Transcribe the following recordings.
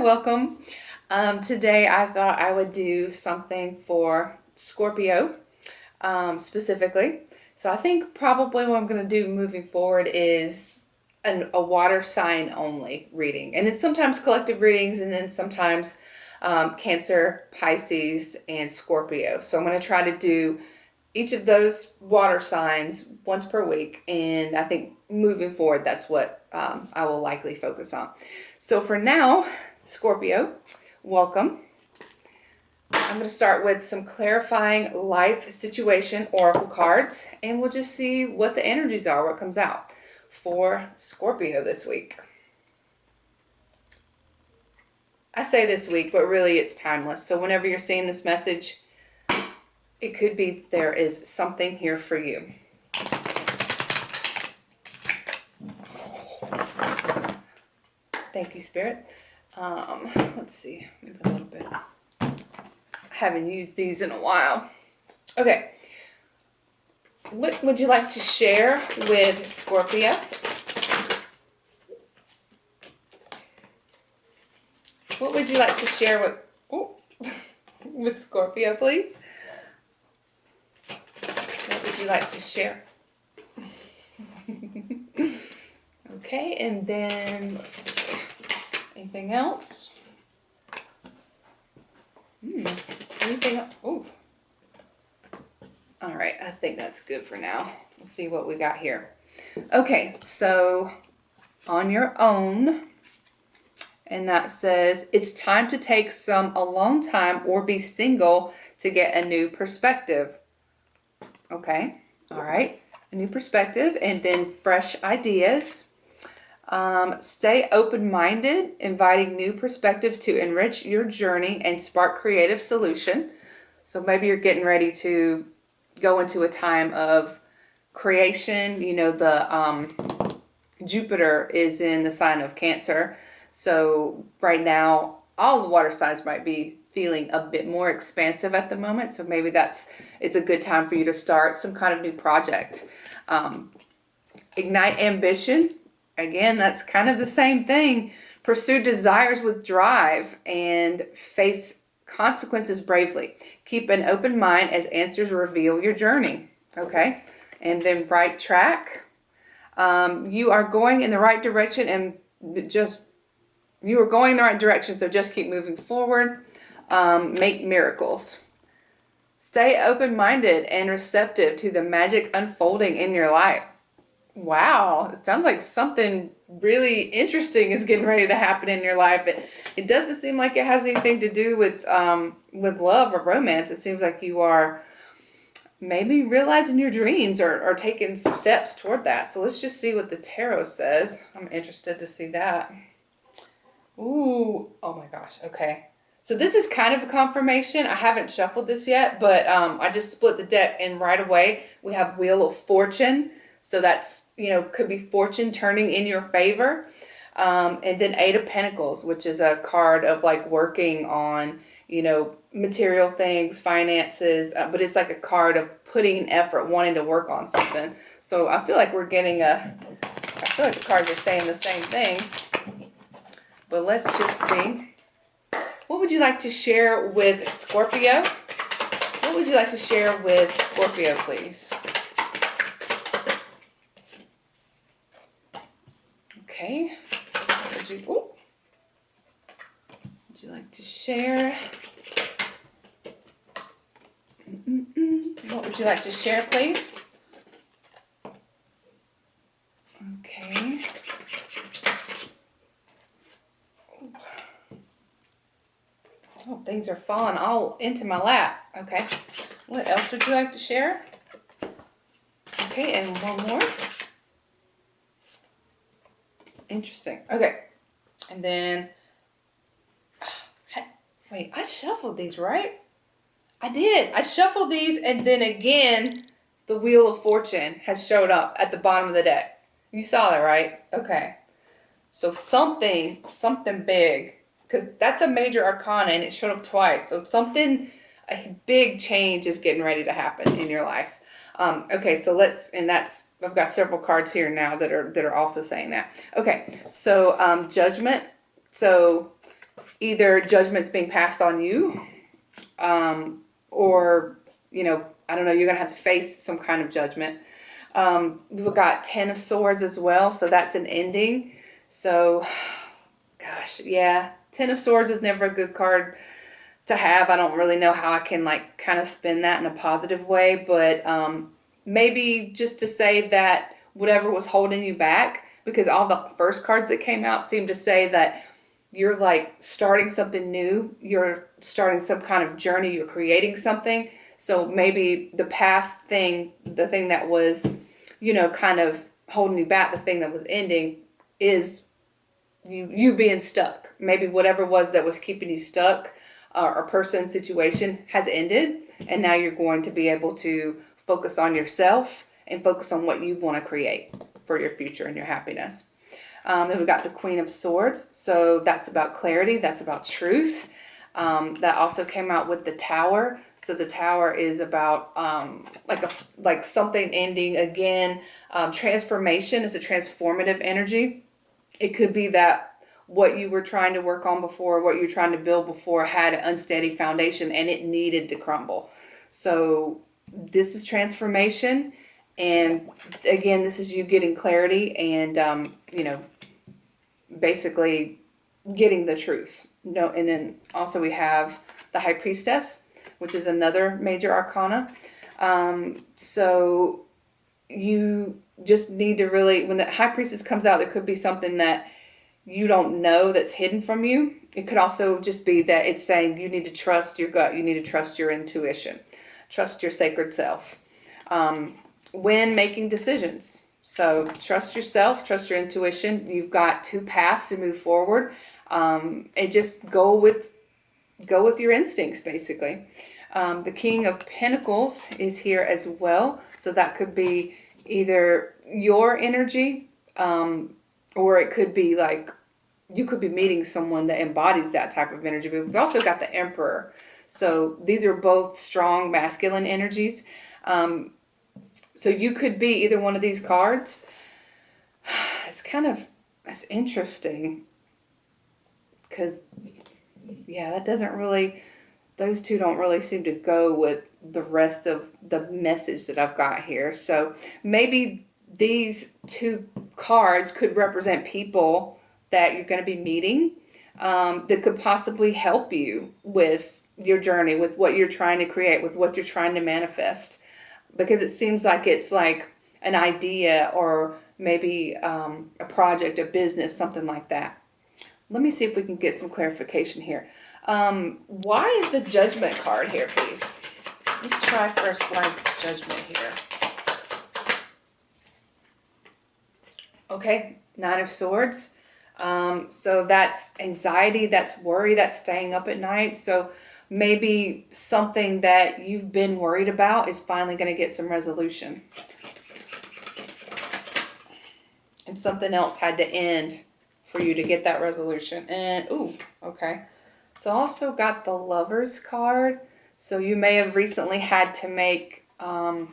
welcome. Today I thought I would do something for Scorpio specifically. So I think probably what I'm going to do moving forward is a water sign only reading. And then sometimes collective readings, and then sometimes Cancer, Pisces, and Scorpio. So I'm going to try to do each of those water signs once per week. And I think moving forward, that's what I will likely focus on. So for now, Scorpio, welcome. I'm going to start with some clarifying life situation oracle cards, and we'll just see what the energies are, what comes out for Scorpio this week. I say this week, but really it's timeless. So whenever you're seeing this message, it could be there is something here for you. Thank you, Spirit. Let's see, maybe a little bit. I haven't used these in a while. Okay. What would you like to share with Scorpio? What would you like to share with Scorpio, please? What would you like to share? Okay, and then let's see. Anything else? Anything else? Oh. All right, I think that's good for now. Let's see what we got here. Okay, so on your own, and that says it's time to take some alone time or be single to get a new perspective. Okay, all right, a new perspective, and then fresh ideas. Stay open-minded, inviting new perspectives to enrich your journey and spark creative solution. So maybe you're getting ready to go into a time of creation. You know, the Jupiter is in the sign of Cancer. So right now, all the water signs might be feeling a bit more expansive at the moment. So maybe it's a good time for you to start some kind of new project. Ignite ambition. Again, that's kind of the same thing. Pursue desires with drive and face consequences bravely. Keep an open mind as answers reveal your journey. Okay, and then right track. You are going in the right direction, and you are going in the right direction, so just keep moving forward. Make miracles. Stay open-minded and receptive to the magic unfolding in your life. Wow, it sounds like something really interesting is getting ready to happen in your life. It doesn't seem like it has anything to do with love or romance. It seems like you are maybe realizing your dreams or taking some steps toward that. So let's just see what the tarot says. I'm interested to see that. Ooh, oh my gosh, okay. So this is kind of a confirmation. I haven't shuffled this yet, but I just split the deck, and right away we have Wheel of Fortune. So that's, could be fortune turning in your favor. And then Eight of Pentacles, which is a card of like working on, material things, finances. But it's like a card of putting an effort, wanting to work on something. So I feel like I feel like the cards are saying the same thing. But let's just see. What would you like to share with Scorpio? What would you like to share with Scorpio, please? Okay, what would you like to share? What would you like to share, please? Okay. Oh, things are falling all into my lap. Okay. What else would you like to share? Okay, and one more. Interesting. Okay. And then, wait, I shuffled these, right? I did. I shuffled these, and then again, the Wheel of Fortune has showed up at the bottom of the deck. You saw that, right? Okay. So something big, because that's a major arcana, and it showed up twice. So a big change is getting ready to happen in your life. Okay, so I've got several cards here now that are also saying that. Okay, so Judgment. So either judgment's being passed on you, or, you know, I don't know, you're going to have to face some kind of judgment. We've got 10 of Swords as well, so that's an ending. So, gosh, yeah, 10 of Swords is never a good card to have. I don't really know how I can like kind of spin that in a positive way, but maybe just to say that whatever was holding you back, because all the first cards that came out seem to say that you're like starting something new, you're starting some kind of journey, you're creating something. So maybe the past thing, the thing that was, you know, kind of holding you back, the thing that was ending, is you being stuck. Maybe whatever was that was keeping you stuck, or person, situation, has ended, and now you're going to be able to focus on yourself and focus on what you want to create for your future and your happiness. Then we've got the Queen of Swords. So that's about clarity. That's about truth. That also came out with the Tower. So the Tower is about like something ending again. Transformation is a transformative energy. It could be that what you were trying to work on before, what you were trying to build before, had an unsteady foundation and it needed to crumble. So this is transformation. And again, this is you getting clarity and, you know, basically getting the truth. No, and then also we have the High Priestess, which is another major arcana. So you just need to really, when the High Priestess comes out, there could be something that you don't know that's hidden from you. It could also just be that it's saying you need to trust your gut, you need to trust your intuition, trust your sacred self when making decisions. So trust yourself, trust your intuition. You've got two paths to move forward, and just go with your instincts, basically. The King of Pentacles is here as well, so that could be either your energy, or it could be like you could be meeting someone that embodies that type of energy. But we've also got the Emperor, so these are both strong masculine energies. So you could be either one of these cards. It's interesting because, yeah, that doesn't really, those two don't really seem to go with the rest of the message that I've got here. So maybe these two cards could represent people that you're going to be meeting, that could possibly help you with your journey, with what you're trying to create, with what you're trying to manifest. Because it seems like it's like an idea or maybe a project, a business, something like that. Let me see if we can get some clarification here. Why is the Judgment card here, please? Let's try first. Why is the Judgment here? Okay, Nine of Swords. So that's anxiety, that's worry, that's staying up at night. So maybe something that you've been worried about is finally going to get some resolution. And something else had to end for you to get that resolution. And, ooh, okay. So also got the Lovers card. So you may have recently had to make a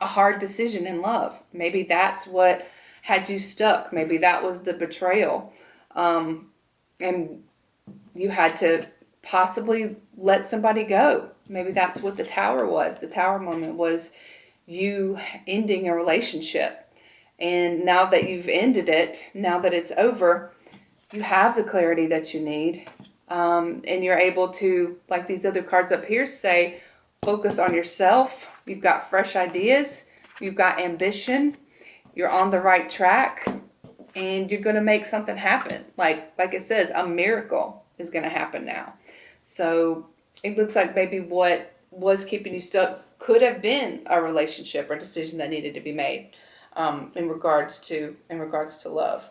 hard decision in love. Maybe that's what had you stuck. Maybe that was the betrayal. And you had to possibly let somebody go. Maybe that's what the Tower was. The Tower moment was you ending a relationship. And now that you've ended it, now that it's over, you have the clarity that you need. And you're able to, like these other cards up here say, focus on yourself. You've got fresh ideas. You've got ambition. You're on the right track. And you're going to make something happen. Like it says, a miracle is going to happen now. So it looks like maybe what was keeping you stuck could have been a relationship or decision that needed to be made in regards to love.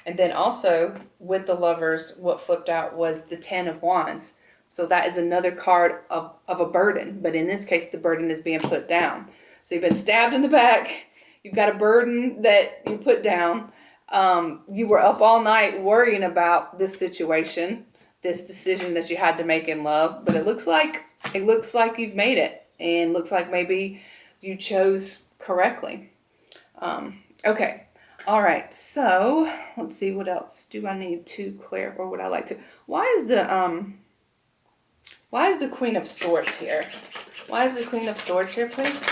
And then also with the Lovers, what flipped out was the Ten of Wands. So that is another card of a burden, but in this case the burden is being put down. So you've been stabbed in the back, you've got a burden that you put down. You were up all night worrying about this situation, this decision that you had to make in love, but it looks like you've made it, and looks like maybe you chose correctly. Okay. All right, so let's see, what else do I need to clear, or would I like to? Why is the Queen of Swords here? Why is the Queen of Swords here, please?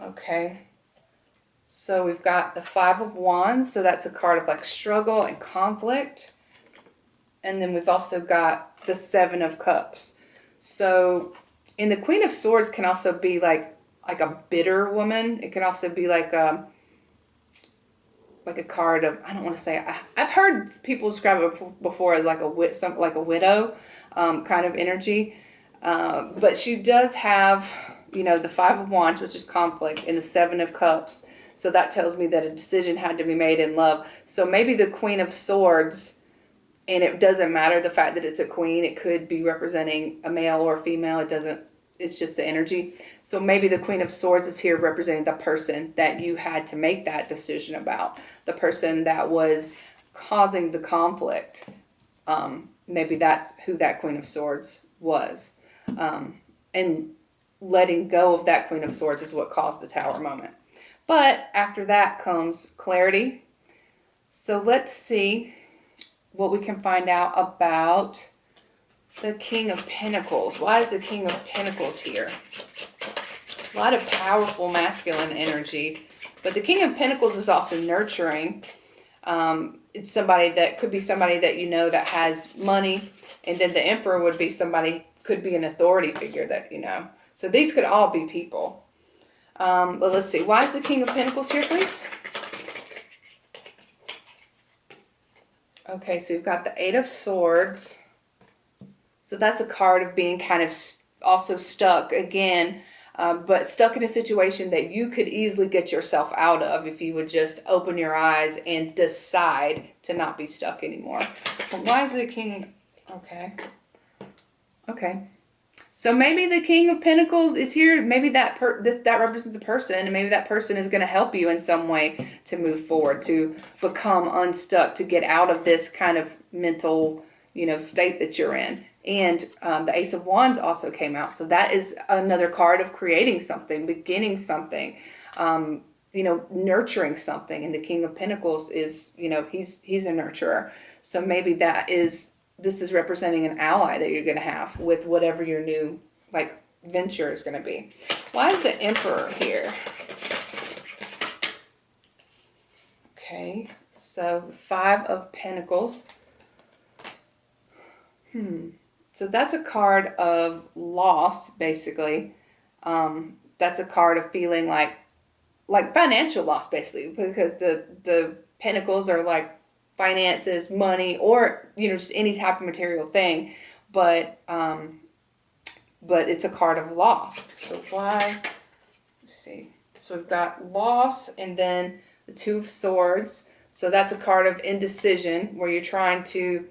Okay. So we've got the Five of Wands, so that's a card of like struggle and conflict. And then we've also got the Seven of Cups. So, and the Queen of Swords can also be like a bitter woman. It can also be like a card of, I don't want to say, I've heard people describe it before as like like a widow kind of energy. But she does have, the Five of Wands, which is conflict, and the Seven of Cups. So that tells me that a decision had to be made in love. So maybe the Queen of Swords, and it doesn't matter the fact that it's a queen. It could be representing a male or a female. It's just the energy. So maybe the Queen of Swords is here representing the person that you had to make that decision about. The person that was causing the conflict. Maybe that's who that Queen of Swords was. And letting go of that Queen of Swords is what caused the Tower moment. But after that comes clarity. So let's see what we can find out about the King of Pentacles. Why is the King of Pentacles here? A lot of powerful masculine energy. But the King of Pentacles is also nurturing. It's somebody that could be somebody that you know that has money. And then the Emperor would be somebody, could be an authority figure that you know. So these could all be people. But let's see. Why is the King of Pentacles here, please? Okay, so we've got the Eight of Swords. So that's a card of being kind of also stuck again, but stuck in a situation that you could easily get yourself out of if you would just open your eyes and decide to not be stuck anymore. But why is the King? Okay. Okay. So maybe the King of Pentacles is here. Maybe that represents a person, and maybe that person is going to help you in some way to move forward, to become unstuck, to get out of this kind of mental, state that you're in. And the Ace of Wands also came out. So that is another card of creating something, beginning something, nurturing something. And the King of Pentacles is, he's a nurturer. So maybe this is representing an ally that you're going to have with whatever your new venture is going to be. Why is the Emperor here? Okay, so Five of Pentacles. So that's a card of loss, basically. That's a card of feeling like financial loss, basically, because the Pentacles are like finances, money, or just any type of material thing, but it's a card of loss. So why? Let's see. So we've got loss, and then the Two of Swords. So that's a card of indecision, where you're trying to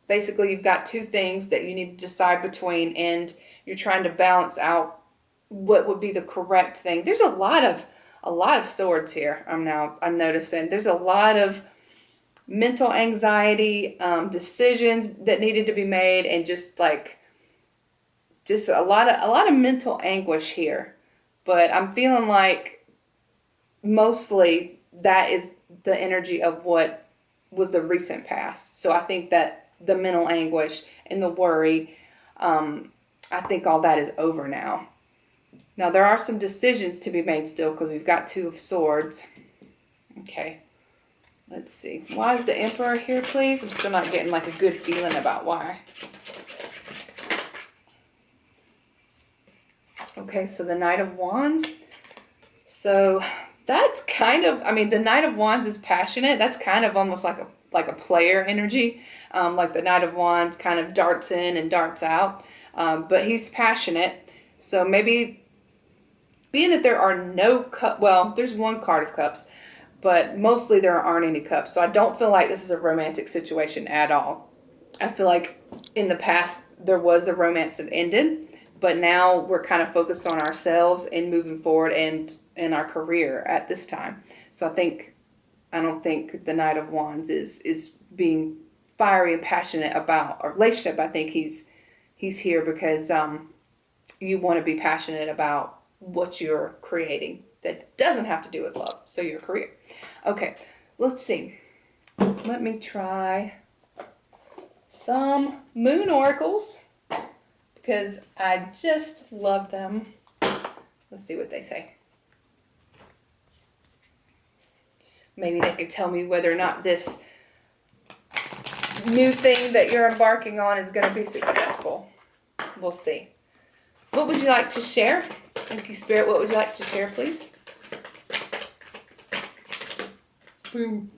basically you've got two things that you need to decide between, and you're trying to balance out what would be the correct thing. There's a lot of swords here. I'm noticing there's a lot of mental anxiety, decisions that needed to be made, and just a lot of mental anguish here. But I'm feeling like mostly that is the energy of what was the recent past. So I think that the mental anguish and the worry, I think all that is over now. Now there are some decisions to be made still, because we've got Two of Swords. Okay. Let's see. Why is the Emperor here, please? I'm still not getting a good feeling about why. Okay, so the Knight of Wands. So that's kind of, the Knight of Wands is passionate. That's kind of almost like a player energy. Like the Knight of Wands kind of darts in and darts out. But he's passionate. So maybe, being that there are no cups, well, there's one card of cups, but mostly there aren't any cups. So I don't feel like this is a romantic situation at all. I feel like in the past there was a romance that ended, but now we're kind of focused on ourselves and moving forward and in our career at this time. So I don't think the Knight of Wands is being fiery and passionate about a relationship. I think he's here because you want to be passionate about what you're creating that doesn't have to do with love, so your career. Okay, let's see. Let me try some moon oracles because I just love them. Let's see what they say. Maybe they can tell me whether or not this new thing that you're embarking on is going to be successful. We'll see. What would you like to share? Thank you, Spirit. What would you like to share, please? Boom.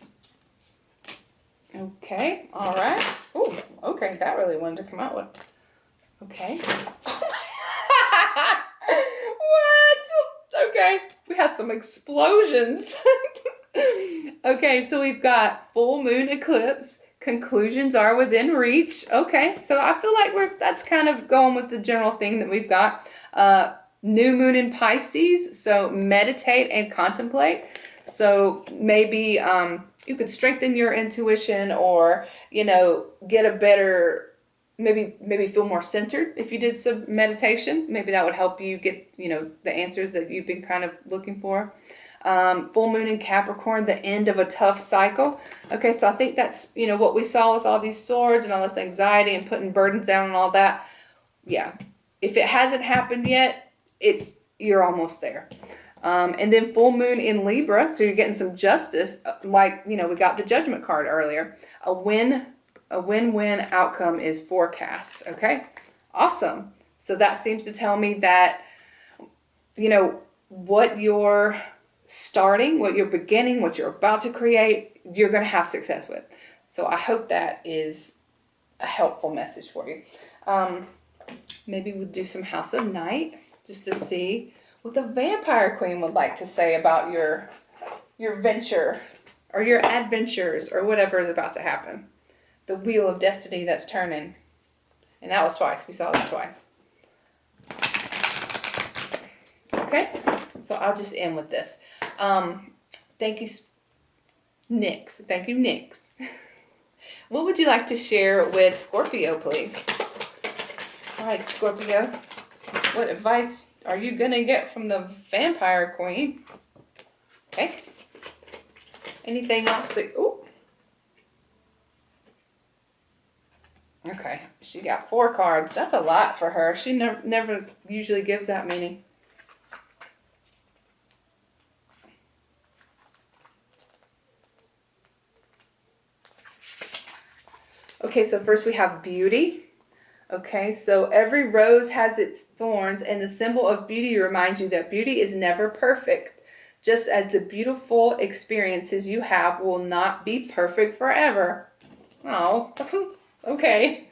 Okay. All right. Oh, okay. That really wanted to come out with. Okay. What? Okay. We had some explosions. Okay, so we've got full moon eclipse. Conclusions are within reach. Okay, so I feel like that's kind of going with the general thing that we've got. New moon in Pisces, so meditate and contemplate. So maybe you could strengthen your intuition, or get a better, maybe feel more centered if you did some meditation. Maybe that would help you get the answers that you've been kind of looking for. Full moon in Capricorn, the end of a tough cycle. Okay, so I think that's what we saw with all these swords and all this anxiety and putting burdens down and all that. Yeah, if it hasn't happened yet, you're almost there. And then full moon in Libra, so you're getting some justice. Like we got the Judgment card earlier. A win-win outcome is forecast. Okay, awesome. So that seems to tell me that what you're starting, what you're beginning, what you're about to create, you're going to have success with. So I hope that is a helpful message for you. Maybe we'll do some House of Night just to see what the Vampire Queen would like to say about your venture or your adventures or whatever is about to happen. The wheel of destiny that's turning. And that was twice. We saw that twice. Okay, so I'll just end with this. Thank you, Nyx. Thank you, Nyx. What would you like to share with Scorpio, please? All right, Scorpio. What advice are you going to get from the Vampire Queen? Okay. Anything else that... Ooh. Okay. She got 4 cards. That's a lot for her. She never usually gives that many. Okay, so first we have beauty. Okay, so every rose has its thorns, and the symbol of beauty reminds you that beauty is never perfect. Just as the beautiful experiences you have will not be perfect forever. Oh, okay.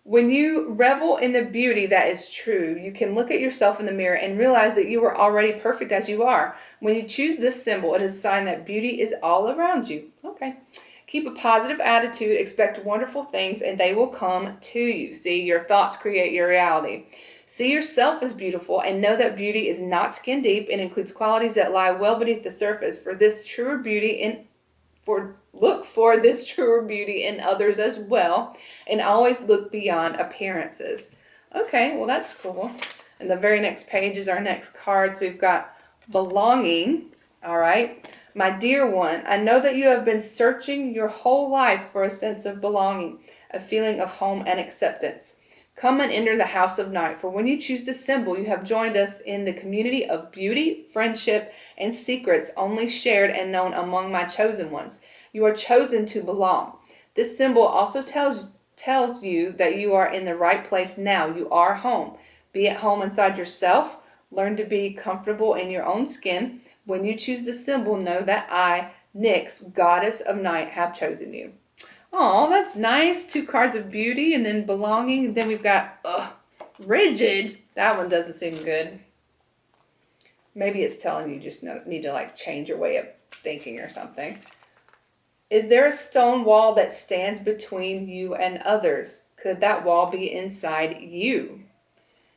When you revel in the beauty that is true, you can look at yourself in the mirror and realize that you are already perfect as you are. When you choose this symbol, it is a sign that beauty is all around you. Okay. Keep a positive attitude, expect wonderful things, and they will come to you. See, your thoughts create your reality. See yourself as beautiful and know that beauty is not skin deep and includes qualities that lie well beneath the surface. Look for this truer beauty in others as well, and always look beyond appearances. Okay, well that's cool. And the very next page is our next cards. We've got belonging. All right. My dear one, I know that you have been searching your whole life for a sense of belonging, a feeling of home and acceptance. Come and enter the House of Night, for when you choose this symbol, you have joined us in the community of beauty, friendship, and secrets only shared and known among my chosen ones. You are chosen to belong. This symbol also tells you that you are in the right place now. You are home. Be at home inside yourself. Learn to be comfortable in your own skin. When you choose the symbol, know that I, Nyx, goddess of night, have chosen you. Oh, that's nice. 2 cards of beauty and then belonging. And then we've got rigid. That one doesn't seem good. Maybe it's telling you just need to change your way of thinking or something. Is there a stone wall that stands between you and others? Could that wall be inside you?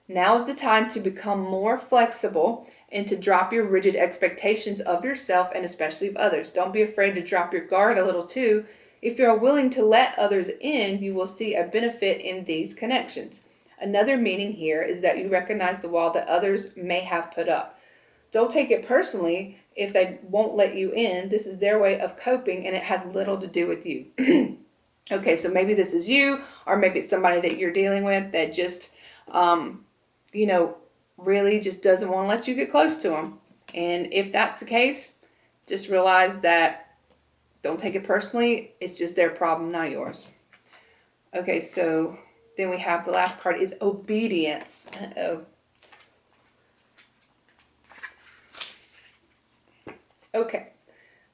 Now is the time to become more flexible and to drop your rigid expectations of yourself and especially of others. Don't be afraid to drop your guard a little too. If you are willing to let others in, you will see a benefit in these connections. Another meaning here is that you recognize the wall that others may have put up. Don't take it personally if they won't let you in. This is their way of coping, and it has little to do with you. Okay, so maybe this is you, or maybe it's somebody that you're dealing with that just, you know, really just doesn't want to let you get close to them. And if that's the case, just realize that don't take it personally. It's just their problem, not yours. Okay, so then we have the last card is obedience. Uh-oh. Okay.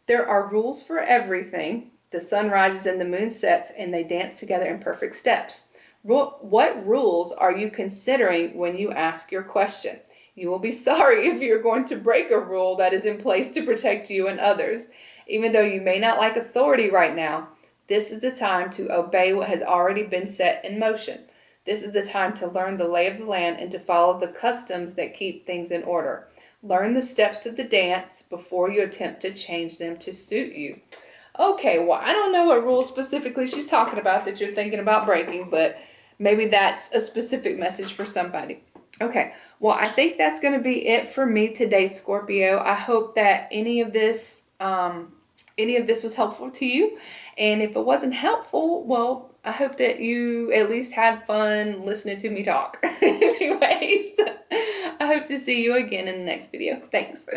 There are rules for everything. The sun rises and the moon sets, and they dance together in perfect steps. What rules are you considering when you ask your question? You will be sorry if you're going to break a rule that is in place to protect you and others. Even though you may not like authority right now, this is the time to obey what has already been set in motion. This is the time to learn the lay of the land and to follow the customs that keep things in order. Learn the steps of the dance before you attempt to change them to suit you. Okay, well, I don't know what rule specifically she's talking about that you're thinking about breaking, but maybe that's a specific message for somebody. Okay, well, I think that's going to be it for me today, Scorpio. I hope that any of this was helpful to you. And if it wasn't helpful, well, I hope that you at least had fun listening to me talk. Anyways, I hope to see you again in the next video. Thanks.